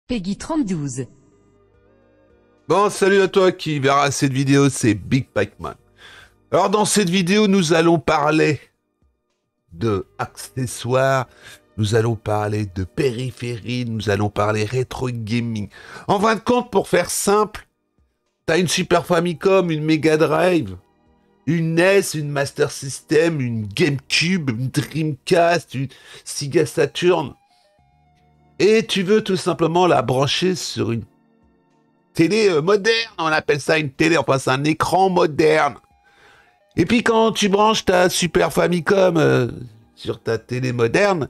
Peggy 32. Bon, salut à toi qui verra cette vidéo, c'est Big Pac-Man. Alors dans cette vidéo, nous allons parler de accessoires, nous allons parler de périphérie, nous allons parler rétro gaming. En fin de compte, pour faire simple, t'as une Super Famicom, une Mega Drive, une NES, une Master System, une GameCube, une Dreamcast, une Sega Saturn. Et tu veux tout simplement la brancher sur une télé moderne, on appelle ça une télé, enfin c'est un écran moderne. Et puis quand tu branches ta Super Famicom sur ta télé moderne,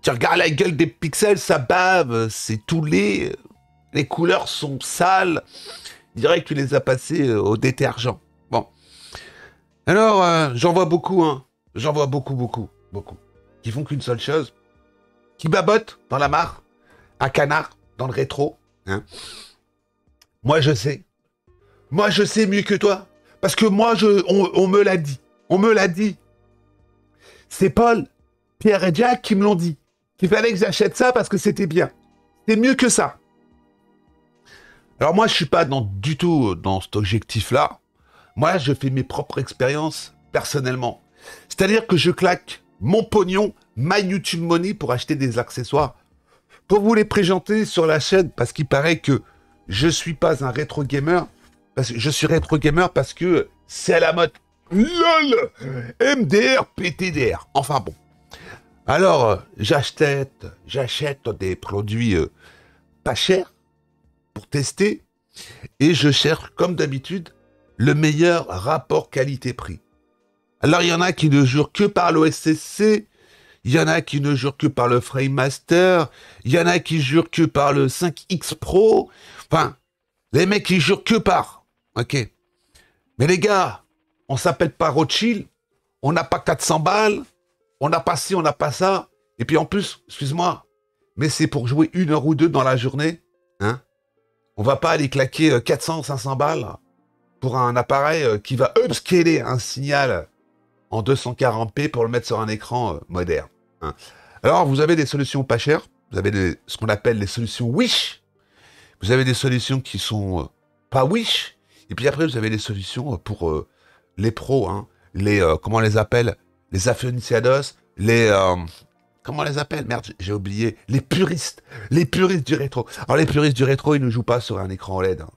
tu regardes la gueule des pixels, ça bave, c'est tout laid, les couleurs sont sales, je dirais que tu les as passées au détergent. Bon. Alors, j'en vois beaucoup, hein. J'en vois beaucoup, qui font qu'une seule chose, qui babotent dans la mare, un canard dans le rétro, hein. Moi, je sais mieux que toi. Parce que moi, on me l'a dit. On me l'a dit. C'est Paul, Pierre et Jack qui me l'ont dit. Qu'il fallait que j'achète ça parce que c'était bien. C'est mieux que ça. Alors moi, je suis pas du tout dans cet objectif-là. Moi, je fais mes propres expériences personnellement. C'est-à-dire que je claque mon pognon, ma YouTube Money pour acheter des accessoires. Pour vous les présenter sur la chaîne, parce qu'il paraît que je suis pas un rétro gamer. Je suis rétro gamer parce que c'est à la mode. LOL, MDR, PTDR. Enfin bon. Alors, j'achète des produits pas chers pour tester. Et je cherche, comme d'habitude, le meilleur rapport qualité-prix. Alors, il y en a qui ne jurent que par l'OSSC. Il y en a qui ne jurent que par le Frame Master. Il y en a qui jurent que par le 5X Pro. Enfin, les mecs qui jurent que par. Ok. Mais les gars, on s'appelle pas Rothschild. On n'a pas 400 balles. On n'a pas ci, on n'a pas ça. Et puis en plus, excuse-moi, mais c'est pour jouer 1 heure ou 2 dans la journée. Hein? On va pas aller claquer 400, 500 balles pour un appareil qui va upscaler un signal en 240p pour le mettre sur un écran moderne. Hein. Alors, vous avez des solutions pas chères. Vous avez ce qu'on appelle les solutions Wish. Vous avez des solutions qui sont pas Wish. Et puis après, vous avez des solutions pour les pros. Hein. Comment on les appelle? Les aficionados. Comment on les appelle? Merde, j'ai oublié. Les puristes. Les puristes du rétro. Alors, les puristes du rétro, ils ne jouent pas sur un écran OLED. Hein,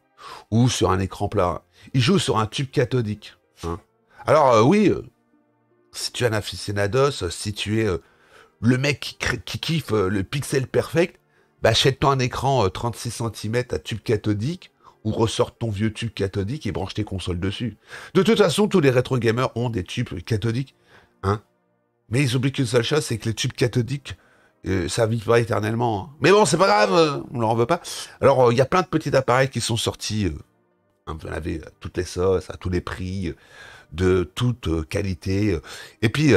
ou sur un écran plat. Ils jouent sur un tube cathodique. Hein. Alors, oui... si tu es un aficionados, si tu es le mec qui kiffe le pixel perfect, bah achète-toi un écran 36 cm à tube cathodique ou ressort ton vieux tube cathodique et branche tes consoles dessus. De toute façon, tous les rétro gamers ont des tubes cathodiques, hein. Mais ils oublient qu'une seule chose, c'est que les tubes cathodiques, ça vit pas éternellement. Hein. Mais bon, c'est pas grave, on leur en veut pas. Alors, il y a plein de petits appareils qui sont sortis, vous en avez à toutes les sauces, à tous les prix, de toute qualité. Et puis,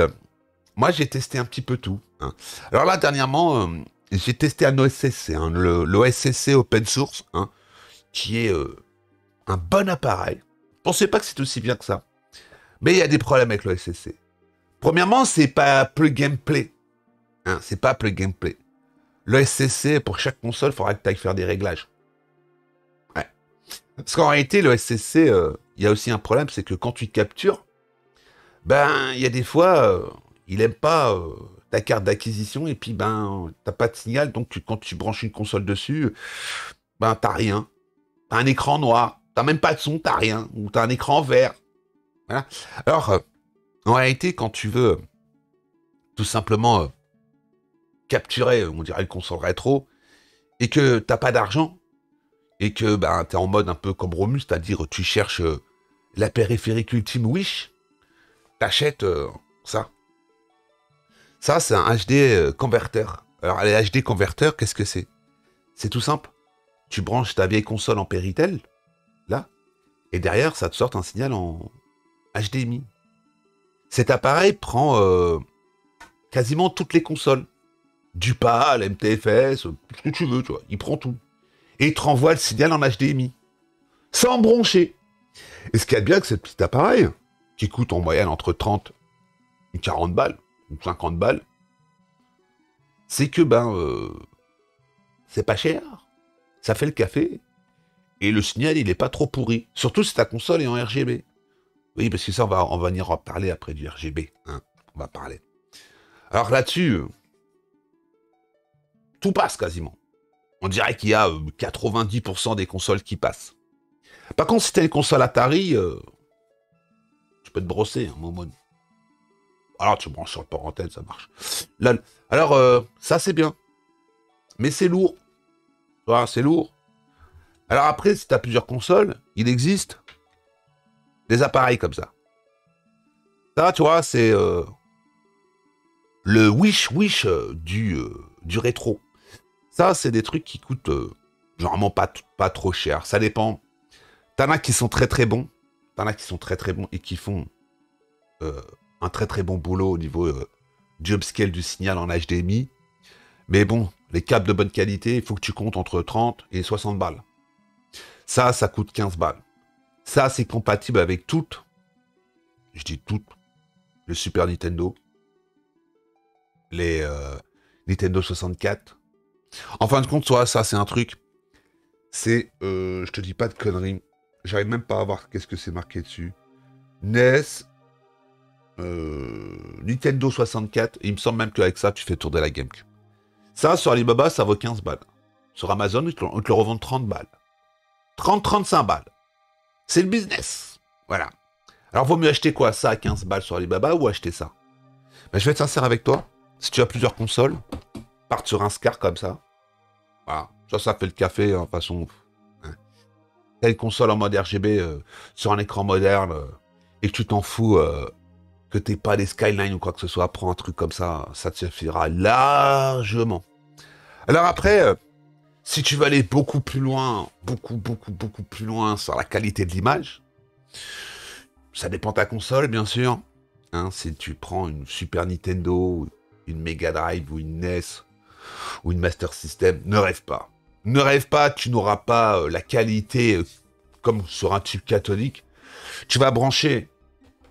moi, j'ai testé un petit peu tout. Hein. Alors là, dernièrement, j'ai testé un OSSC, hein, l'OSSC Open Source, hein, qui est un bon appareil. Je pensais pas que c'était aussi bien que ça. Mais il y a des problèmes avec l'OSSC. Premièrement, c'est pas plug and play. Hein, c'est pas plug and play. L'OSSC, pour chaque console, il faudra que tu ailles faire des réglages. Ouais. Parce qu'en réalité, l'OSSC, il y a aussi un problème, c'est que quand tu captures, ben, il y a des fois, il aime pas ta carte d'acquisition, et puis, ben, t'as pas de signal, donc quand tu branches une console dessus, ben, t'as rien. T'as un écran noir, t'as même pas de son, t'as rien, ou t'as un écran vert. Voilà. Alors, en réalité, quand tu veux tout simplement capturer, on dirait, une console rétro, et que t'as pas d'argent, et que ben, t'es en mode un peu comme Romus, c'est-à-dire tu cherches la périphérique ultime Wish, t'achètes ça. Ça, c'est un HD converteur. Alors, les HD converteurs, qu'est-ce que c'est? C'est tout simple. Tu branches ta vieille console en Péritel, là, et derrière, ça te sort un signal en HDMI. Cet appareil prend quasiment toutes les consoles. Du PAL, MTFS, tout ce que tu veux, tu vois. Il prend tout. Et il te renvoie le signal en HDMI. Sans broncher. Et ce qu'il y a de bien avec ce petit appareil, qui coûte en moyenne entre 30 et 40 balles, ou 50 balles, c'est que, c'est pas cher, ça fait le café, et le signal, il est pas trop pourri. Surtout si ta console est en RGB. Oui, parce que ça, on va venir en parler après du RGB. Hein, on va parler. Alors là-dessus, tout passe quasiment. On dirait qu'il y a 90% des consoles qui passent. Par contre, si t'as une console Atari, tu peux te brosser, hein, mon. Alors, tu branches sur le parenthèse, ça marche. Là, alors, ça, c'est bien. Mais c'est lourd. Tu vois, c'est lourd. Alors après, si t'as plusieurs consoles, il existe des appareils comme ça. Ça, tu vois, c'est le wish du rétro. Ça, c'est des trucs qui coûtent généralement pas trop cher. Ça dépend. T'en as qui sont très très bons. T'en as qui sont très très bons et qui font un très très bon boulot au niveau du upscale du signal en HDMI. Mais bon, les câbles de bonne qualité, il faut que tu comptes entre 30 et 60 balles. Ça coûte 15 balles. Ça, c'est compatible avec toutes. Je dis toutes. Le Super Nintendo. Les Nintendo 64. En fin de compte, ça c'est un truc. C'est, je te dis pas de conneries. J'arrive même pas à voir qu'est-ce que c'est marqué dessus. NES, Nintendo 64. Et il me semble même qu'avec ça, tu fais tourner la GameCube. Ça, sur Alibaba, ça vaut 15 balles. Sur Amazon, ils te le revendent 30 balles. 30-35 balles. C'est le business. Voilà. Alors, vaut mieux acheter quoi? Ça à 15 balles sur Alibaba ou acheter ça? Ben, je vais être sincère avec toi. Si tu as plusieurs consoles, parte sur un SCAR comme ça. Voilà. Ça fait le café, en façon. Hein. T'as une console en mode RGB sur un écran moderne et que tu t'en fous que t'aies pas des Skyline ou quoi que ce soit, prends un truc comme ça te suffira largement. Alors après, si tu veux aller beaucoup plus loin, beaucoup plus loin sur la qualité de l'image, ça dépend de ta console, bien sûr. Hein, si tu prends une Super Nintendo, une Mega Drive ou une NES ou une Master System, ne rêve pas. Ne rêve pas, tu n'auras pas la qualité comme sur un tube cathodique. Tu vas brancher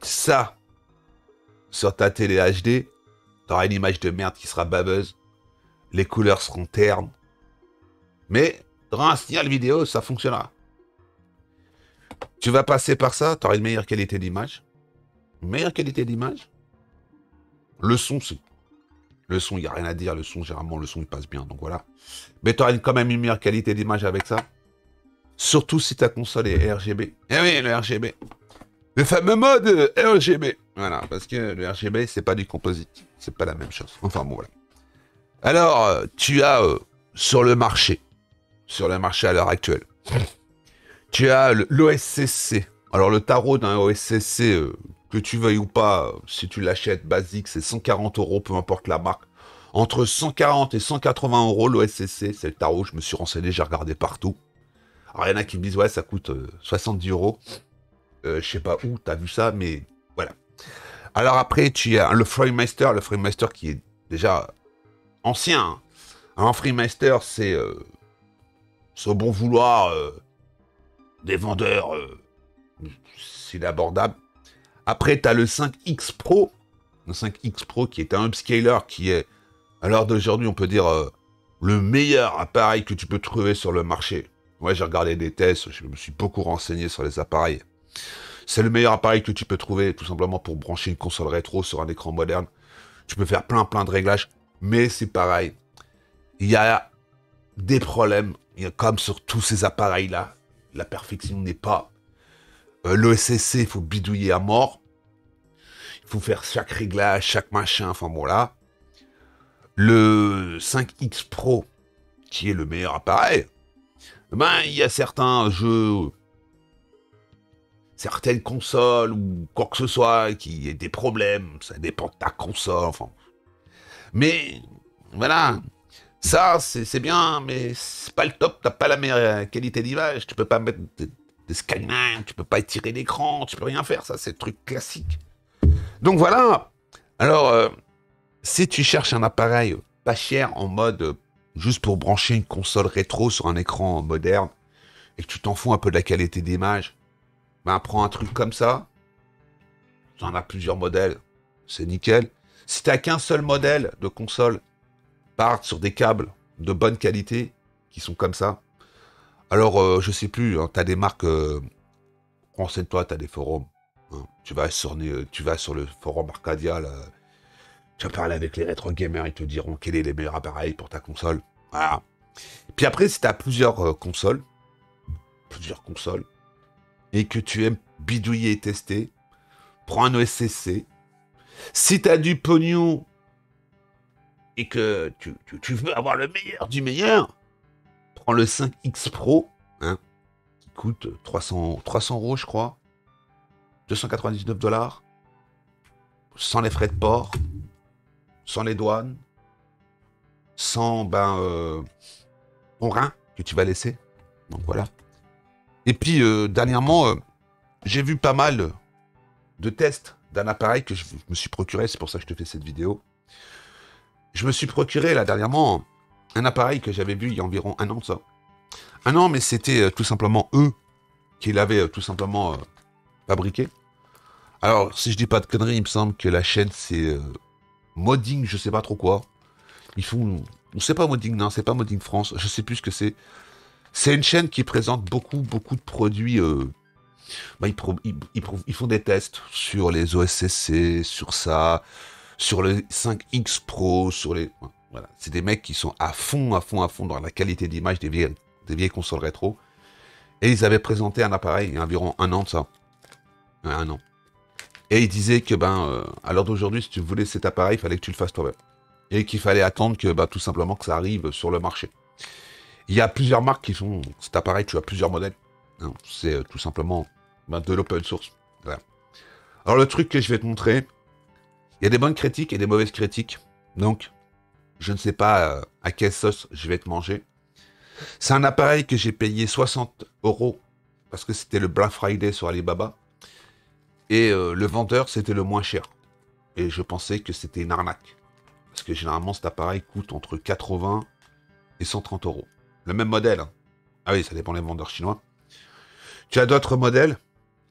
ça sur ta télé HD, tu auras une image de merde qui sera baveuse, les couleurs seront ternes, mais tu auras un signal vidéo, ça fonctionnera. Tu vas passer par ça, tu auras une meilleure qualité d'image. Une meilleure qualité d'image. Le son, il n'y a rien à dire. Le son, généralement, le son, il passe bien. Donc voilà. Mais tu auras quand même une meilleure qualité d'image avec ça. Surtout si ta console est RGB. Eh oui, le RGB. Le fameux mode RGB. Voilà, parce que le RGB, c'est pas du composite. C'est pas la même chose. Enfin bon, voilà. Alors, tu as sur le marché à l'heure actuelle, tu as l'OSCC. Alors, le tarot d'un OSCC, que tu veuilles ou pas, si tu l'achètes basique, c'est 140 €, peu importe la marque. Entre 140 et 180 € l'OSCC, c'est le tarot, je me suis renseigné, j'ai regardé partout. Alors, il y en a qui me disent, ouais, ça coûte 70 €. Je sais pas où, t'as vu ça, mais voilà. Alors après, tu as le Framemaster qui est déjà ancien. Hein. Un Framemaster, c'est au bon vouloir des vendeurs, c'est abordable. Après, tu as le 5X Pro. Le 5X Pro qui est un upscaler qui est, à l'heure d'aujourd'hui, on peut dire le meilleur appareil que tu peux trouver sur le marché. Ouais, j'ai regardé des tests, je me suis beaucoup renseigné sur les appareils. C'est le meilleur appareil que tu peux trouver, tout simplement pour brancher une console rétro sur un écran moderne. Tu peux faire plein de réglages, mais c'est pareil. Il y a des problèmes, comme sur tous ces appareils-là. La perfection n'est pas... L'OSCC, il faut bidouiller à mort. Il faut faire chaque réglage, chaque machin, enfin bon là. Le 5X Pro, qui est le meilleur appareil, ben il y a certains jeux, certaines consoles ou quoi que ce soit qui aient des problèmes, ça dépend de ta console, enfin. Mais voilà, ça c'est bien, mais c'est pas le top, t'as pas la meilleure qualité d'image, tu peux pas mettre des Skyline, tu peux pas étirer l'écran, tu peux rien faire, ça c'est le truc classique. Donc voilà, alors si tu cherches un appareil pas cher en mode juste pour brancher une console rétro sur un écran moderne et que tu t'en fous un peu de la qualité d'image, ben prends un truc comme ça. Tu en as plusieurs modèles, c'est nickel. Si t'as qu'un seul modèle de console, part sur des câbles de bonne qualité qui sont comme ça. Alors, je sais plus, hein, tu as des marques, renseigne-toi, tu as des forums. Hein. Tu vas sur le forum Arcadia, là, tu vas parler avec les rétro gamers, ils te diront quels est les meilleurs appareils pour ta console. Voilà. Puis après, si tu as plusieurs consoles, et que tu aimes bidouiller et tester, prends un OSCC. Si tu as du pognon et que tu veux avoir le meilleur du meilleur, prends le 5X Pro, hein, qui coûte 300 euros, je crois. 299 $, sans les frais de port, sans les douanes, sans ton rein que tu vas laisser. Donc voilà. Et puis dernièrement, j'ai vu pas mal de tests d'un appareil que je me suis procuré, c'est pour ça que je te fais cette vidéo. Je me suis procuré là dernièrement un appareil que j'avais vu il y a environ un an de ça. Un an, mais c'était tout simplement eux qui l'avaient tout simplement fabriqué. Alors, si je dis pas de conneries, il me semble que la chaîne c'est Modding, je sais pas trop quoi. Ils font... C'est pas Modding, non, c'est pas Modding France, je sais plus ce que c'est. C'est une chaîne qui présente beaucoup de produits. Ils font des tests sur les OSCC, sur ça, sur le 5X Pro, sur les... Voilà. C'est des mecs qui sont à fond dans la qualité d'image des vieilles consoles rétro. Et ils avaient présenté un appareil il y a environ un an de ça. Un an. Et ils disaient que, à l'heure d'aujourd'hui, si tu voulais cet appareil, il fallait que tu le fasses toi-même. Et qu'il fallait attendre que, tout simplement, que ça arrive sur le marché. Il y a plusieurs marques qui font cet appareil, tu as plusieurs modèles. Hein, c'est tout simplement de l'open source. Voilà. Alors, le truc que je vais te montrer, il y a des bonnes critiques et des mauvaises critiques. Donc, je ne sais pas à quelle sauce je vais te manger. C'est un appareil que j'ai payé 60 € parce que c'était le Black Friday sur Alibaba. Et le vendeur, c'était le moins cher. Et je pensais que c'était une arnaque. Parce que généralement, cet appareil coûte entre 80 et 130 €. Le même modèle. Hein. Ah oui, ça dépend des vendeurs chinois. Tu as d'autres modèles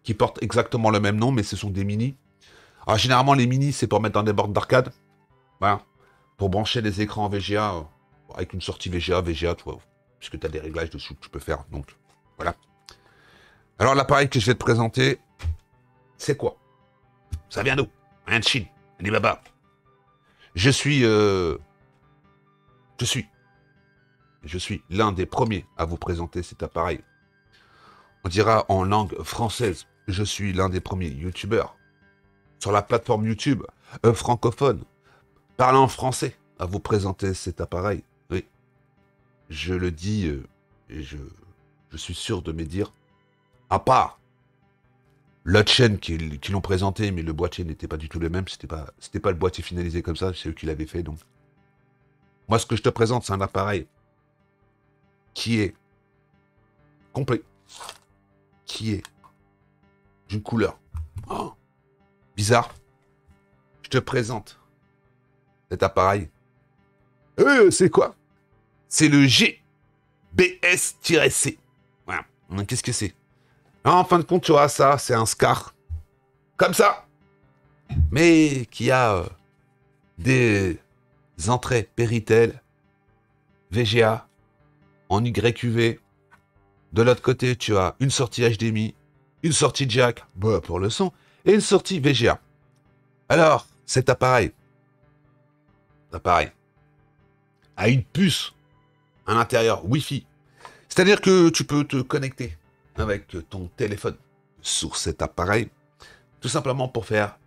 qui portent exactement le même nom, mais ce sont des mini. Alors généralement, les mini, c'est pour mettre dans des bornes d'arcade. Voilà. Pour brancher les écrans VGA, avec une sortie VGA, tu vois. Puisque tu as des réglages dessous que tu peux faire. Donc, voilà. Alors, l'appareil que je vais te présenter, c'est quoi? Ça vient d'où? Rien de Chine. Alibaba. Je suis l'un des premiers à vous présenter cet appareil. On dira en langue française. Je suis l'un des premiers youtubeurs sur la plateforme YouTube francophone, parlant français, à vous présenter cet appareil. Oui, je le dis et je suis sûr de me dire, à part l'autre chaîne qui l'ont présenté, mais le boîtier n'était pas du tout le même, c'était pas le boîtier finalisé comme ça, c'est eux qui l'avaient fait, donc. Moi, ce que je te présente, c'est un appareil qui est complet, qui est d'une couleur bizarre. Je te présente cet appareil. C'est quoi? C'est le GBS-C. Voilà. Qu'est-ce que c'est? En fin de compte, tu vois, ça, c'est un SCAR. Comme ça. Mais qui a des entrées Péritel, VGA, en YQV. De l'autre côté, tu as une sortie HDMI, une sortie jack pour le son, et une sortie VGA. Alors, cet appareil a une puce à l'intérieur Wi-Fi. C'est-à-dire que tu peux te connecter avec ton téléphone sur cet appareil, tout simplement pour faire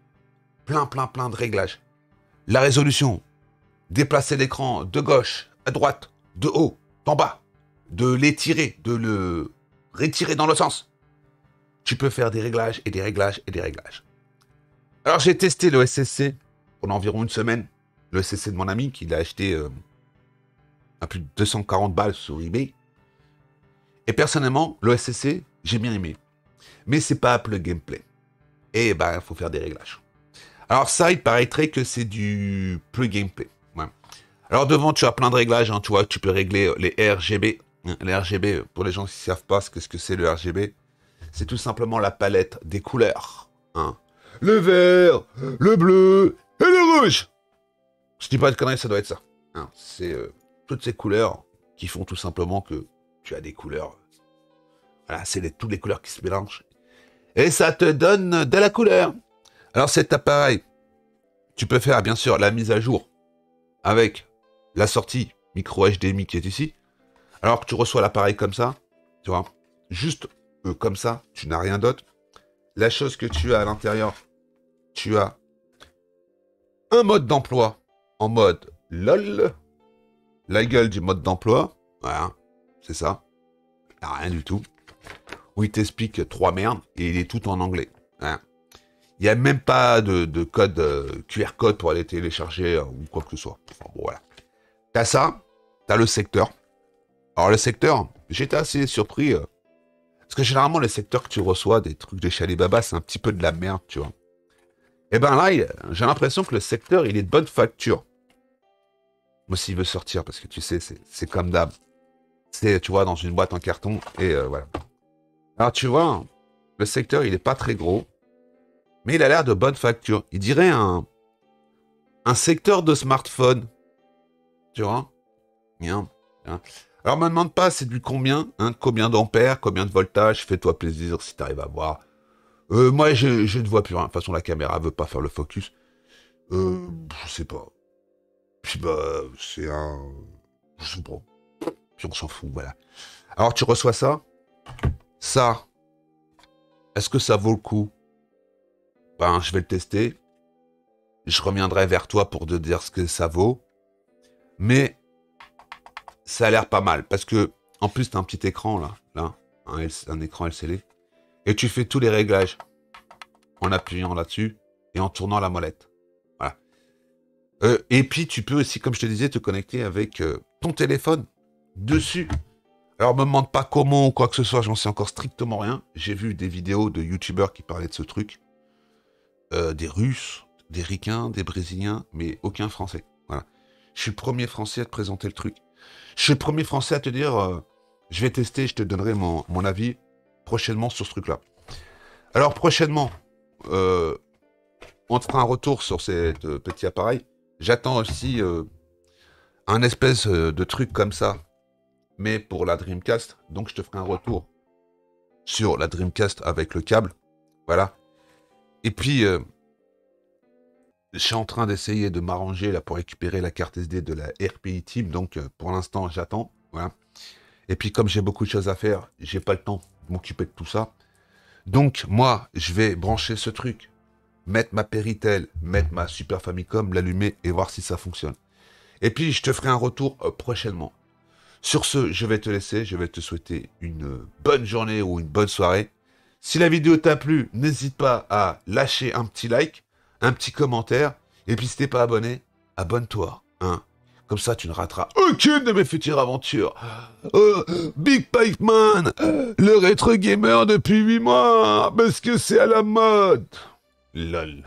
plein de réglages. La résolution, déplacer l'écran de gauche à droite, de haut, d'en bas, de l'étirer, de le retirer dans le sens. Tu peux faire des réglages et des réglages et des réglages. Alors j'ai testé le SSC pendant environ une semaine. Le SSC de mon ami qui l'a acheté à plus de 240 balles sur eBay. Et personnellement, le SSC, j'ai bien aimé. Mais c'est pas Apple Gameplay. Et il faut faire des réglages. Alors ça, il paraîtrait que c'est du Plug Gameplay. Ouais. Alors devant, tu as plein de réglages. Hein, tu vois, tu peux régler les RGB. Les RGB, pour les gens qui ne savent pas ce que c'est le RGB, c'est tout simplement la palette des couleurs. Hein. Le vert, le bleu et le rouge. Je dis pas de conneries, ça doit être ça. Hein. C'est toutes ces couleurs qui font tout simplement que tu as des couleurs Voilà, c'est tous les couleurs qui se mélangent. Et ça te donne de la couleur. Alors cet appareil, tu peux faire bien sûr la mise à jour avec la sortie micro HDMI qui est ici. Alors que tu reçois l'appareil comme ça, tu vois, juste comme ça, tu n'as rien d'autre. La chose que tu as à l'intérieur, tu as un mode d'emploi en mode LOL, la gueule du mode d'emploi, voilà, c'est ça, il n'y a rien du tout, où il t'explique 3 merdes et il est tout en anglais. Voilà. Il n'y a même pas de code QR code pour aller télécharger ou quoi que ce soit. Enfin, bon, voilà. T'as ça, t'as le secteur. Alors le secteur, j'étais assez surpris, parce que généralement les secteurs que tu reçois, des trucs de chez Alibaba, c'est un petit peu de la merde, tu vois. Et ben là, j'ai l'impression que le secteur, il est de bonne facture. Moi, s'il veut sortir, parce que tu sais, c'est comme d'hab. C'est, tu vois, dans une boîte en carton, et voilà. Alors tu vois, le secteur, il est pas très gros, mais il a l'air de bonne facture. Il dirait un secteur de smartphone. Tu vois. Bien. Bien. Alors, me demande pas, c'est du combien, hein, combien d'ampères, combien de voltage, fais-toi plaisir si t'arrives à voir. Moi, je ne vois plus rien. De toute façon, la caméra veut pas faire le focus. Je sais pas. Puis bah, c'est un... Je sais pas. Puis on s'en fout, voilà. Alors, tu reçois ça. Ça. Est-ce que ça vaut le coup? Ben, je vais le tester. Je reviendrai vers toi pour te dire ce que ça vaut. Mais ça a l'air pas mal. Parce que, en plus, t'as un petit écran, là, un écran LCD. Et tu fais tous les réglages en appuyant là-dessus et en tournant la molette. Voilà. Et puis, tu peux aussi, comme je te disais, te connecter avec ton téléphone dessus. Alors, me demande pas comment ou quoi que ce soit, j'en sais encore strictement rien. J'ai vu des vidéos de youtubeurs qui parlaient de ce truc. Des Russes, des Ricains, des Brésiliens, mais aucun Français. Voilà. Je suis le premier Français à te présenter le truc. Je suis le premier Français à te dire, je vais tester, je te donnerai mon avis prochainement sur ce truc-là. Alors, prochainement, on te fera un retour sur ces petits appareils. J'attends aussi un espèce de truc comme ça, mais pour la Dreamcast. Donc, je te ferai un retour sur la Dreamcast avec le câble. Voilà. Et puis, je suis en train d'essayer de m'arranger là pour récupérer la carte SD de la RPI Team. Donc, pour l'instant, j'attends. Voilà. Et puis, comme j'ai beaucoup de choses à faire, j'ai pas le temps de m'occuper de tout ça. Donc, moi, je vais brancher ce truc, mettre ma Péritel, mettre ma Super Famicom, l'allumer et voir si ça fonctionne. Et puis, je te ferai un retour prochainement. Sur ce, je vais te laisser. Je vais te souhaiter une bonne journée ou une bonne soirée. Si la vidéo t'a plu, n'hésite pas à lâcher un petit like, un petit commentaire. Et puis, si t'es pas abonné, abonne-toi. Hein. Comme ça, tu ne rateras aucune de mes futures aventures. Big Pipe Man, le rétro gamer depuis 8 mois, parce que c'est à la mode. LOL.